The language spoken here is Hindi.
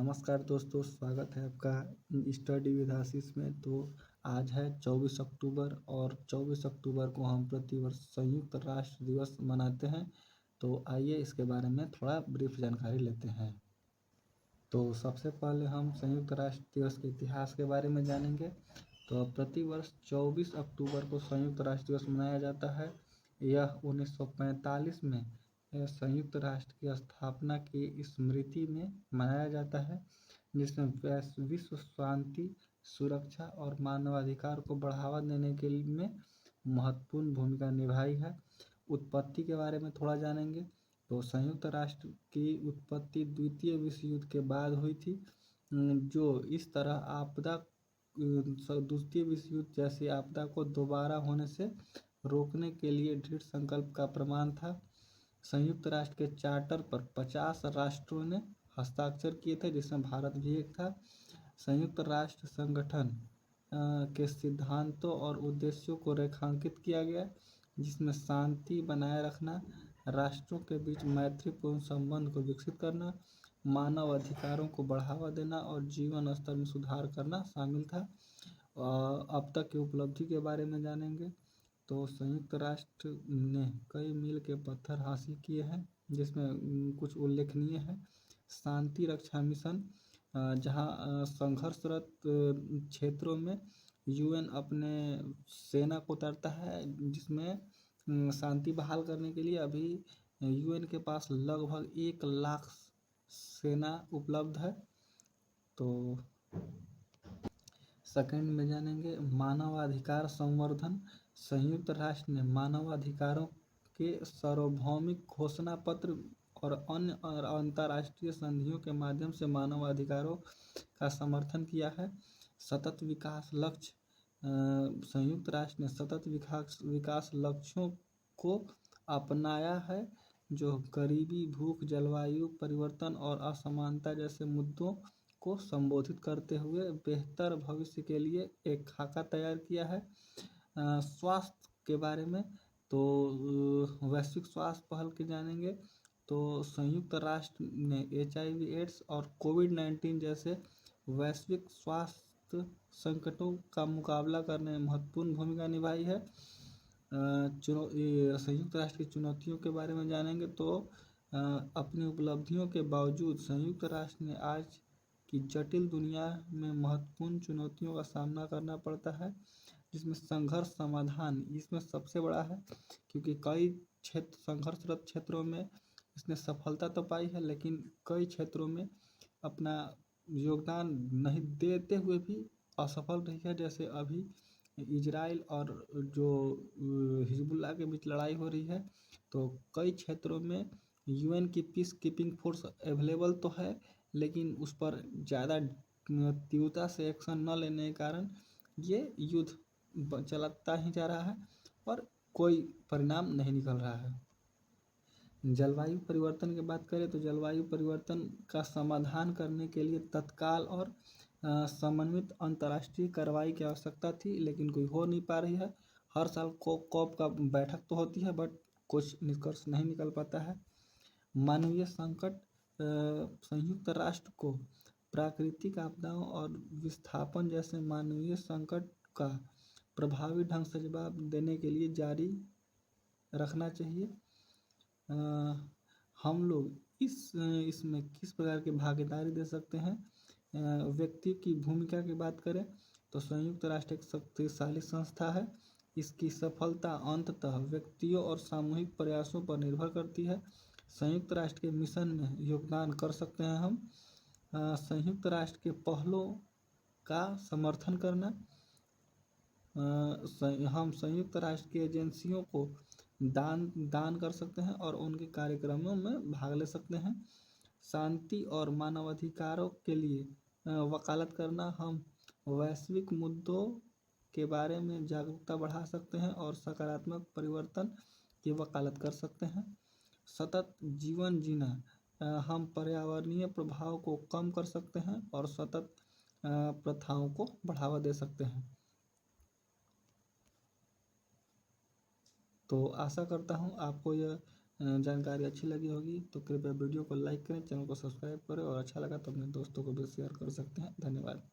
नमस्कार दोस्तों, स्वागत है आपका स्टडी विद आशीष में। तो आज है 24 अक्टूबर और 24 अक्टूबर को हम प्रतिवर्ष संयुक्त राष्ट्र दिवस मनाते हैं। तो आइए इसके बारे में थोड़ा ब्रीफ जानकारी लेते हैं। तो सबसे पहले हम संयुक्त राष्ट्र दिवस के इतिहास के बारे में जानेंगे। तो प्रतिवर्ष 24 अक्टूबर को संयुक्त राष्ट्र दिवस मनाया जाता है। यह 1945 में संयुक्त राष्ट्र की स्थापना की स्मृति में मनाया जाता है, जिसमें विश्व शांति, सुरक्षा और मानवाधिकार को बढ़ावा देने के में महत्वपूर्ण भूमिका निभाई है। उत्पत्ति के बारे में थोड़ा जानेंगे। तो संयुक्त राष्ट्र की उत्पत्ति द्वितीय विश्व युद्ध के बाद हुई थी, जो इस तरह आपदा द्वितीय विश्व युद्ध जैसी आपदा को दोबारा होने से रोकने के लिए दृढ़ संकल्प का प्रमाण था। संयुक्त राष्ट्र के चार्टर पर 50 राष्ट्रों ने हस्ताक्षर किए थे, जिसमें भारत भी एक था। संयुक्त राष्ट्र संगठन के सिद्धांतों और उद्देश्यों को रेखांकित किया गया, जिसमें शांति बनाए रखना, राष्ट्रों के बीच मैत्रीपूर्ण संबंध को विकसित करना, मानव अधिकारों को बढ़ावा देना और जीवन स्तर में सुधार करना शामिल था। अब तक की उपलब्धि के बारे में जानेंगे। तो संयुक्त राष्ट्र ने कई मील के पत्थर हासिल किए हैं, जिसमें कुछ उल्लेखनीय है। शांति रक्षा मिशन, जहां संघर्षरत क्षेत्रों में यूएन अपने सेना को उतारता है, जिसमें शांति बहाल करने के लिए अभी यूएन के पास लगभग 1 लाख सेना उपलब्ध है। तो सेकंड में जानेंगे मानवाधिकार संवर्धन। संयुक्त राष्ट्र ने मानवाधिकारों के सार्वभौमिक घोषणा पत्र और अन्य अंतर्राष्ट्रीय संधियों के माध्यम से मानवाधिकारों का समर्थन किया है। सतत विकास लक्ष्य, संयुक्त राष्ट्र ने सतत विकास लक्ष्यों को अपनाया है, जो गरीबी, भूख, जलवायु परिवर्तन और असमानता जैसे मुद्दों को संबोधित करते हुए बेहतर भविष्य के लिए एक खाका तैयार किया है। स्वास्थ्य के बारे में तो वैश्विक स्वास्थ्य पहल के जानेंगे। तो संयुक्त राष्ट्र ने HIV, एड्स और कोविड-19 जैसे वैश्विक स्वास्थ्य संकटों का मुकाबला करने में महत्वपूर्ण भूमिका निभाई है। संयुक्त राष्ट्र की चुनौतियों के बारे में जानेंगे। तो अपनी उपलब्धियों के बावजूद संयुक्त राष्ट्र ने आज की जटिल दुनिया में महत्वपूर्ण चुनौतियों का सामना करना पड़ता है, जिसमें संघर्ष समाधान इसमें सबसे बड़ा है, क्योंकि कई संघर्षरत क्षेत्रों में इसने सफलता तो पाई है, लेकिन कई क्षेत्रों में अपना योगदान नहीं देते हुए भी असफल रही है। जैसे अभी इजराइल और जो हिजबुल्लाह के बीच लड़ाई हो रही है, तो कई क्षेत्रों में यूएन की पीस कीपिंग फोर्स अवेलेबल तो है, लेकिन उस पर ज़्यादा तीव्रता से एक्शन न लेने के कारण ये युद्ध चलता ही जा रहा है और कोई परिणाम नहीं निकल रहा है। जलवायु परिवर्तन की बात करें तो जलवायु परिवर्तन का समाधान करने के लिए तत्काल और समन्वित अंतर्राष्ट्रीय कार्रवाई की आवश्यकता थी, लेकिन कोई हो नहीं पा रही है। हर साल कॉप का बैठक तो होती है, बट कुछ निष्कर्ष नहीं निकल पाता है। मानवीय संकट, संयुक्त राष्ट्र को प्राकृतिक आपदाओं और विस्थापन जैसे मानवीय संकट का प्रभावी ढंग से जवाब देने के लिए जारी रखना चाहिए। हम लोग इसमें किस प्रकार की भागीदारी दे सकते हैं। व्यक्ति की भूमिका की बात करें तो संयुक्त राष्ट्र एक शक्तिशाली संस्था है। इसकी सफलता अंततः व्यक्तियों और सामूहिक प्रयासों पर निर्भर करती है। संयुक्त राष्ट्र के मिशन में योगदान कर सकते हैं हम। संयुक्त राष्ट्र के पहलों का समर्थन करना, हम संयुक्त राष्ट्र की एजेंसियों को दान कर सकते हैं और उनके कार्यक्रमों में भाग ले सकते हैं। शांति और मानवाधिकारों के लिए वकालत करना, हम वैश्विक मुद्दों के बारे में जागरूकता बढ़ा सकते हैं और सकारात्मक परिवर्तन की वकालत कर सकते हैं। सतत जीवन जीना, हम पर्यावरणीय प्रभाव को कम कर सकते हैं और सतत प्रथाओं को बढ़ावा दे सकते हैं। तो आशा करता हूँ आपको यह जानकारी अच्छी लगी होगी तो कृपया वीडियो को लाइक करें, चैनल को सब्सक्राइब करें और अच्छा लगा तो अपने दोस्तों को भी शेयर कर सकते हैं। धन्यवाद।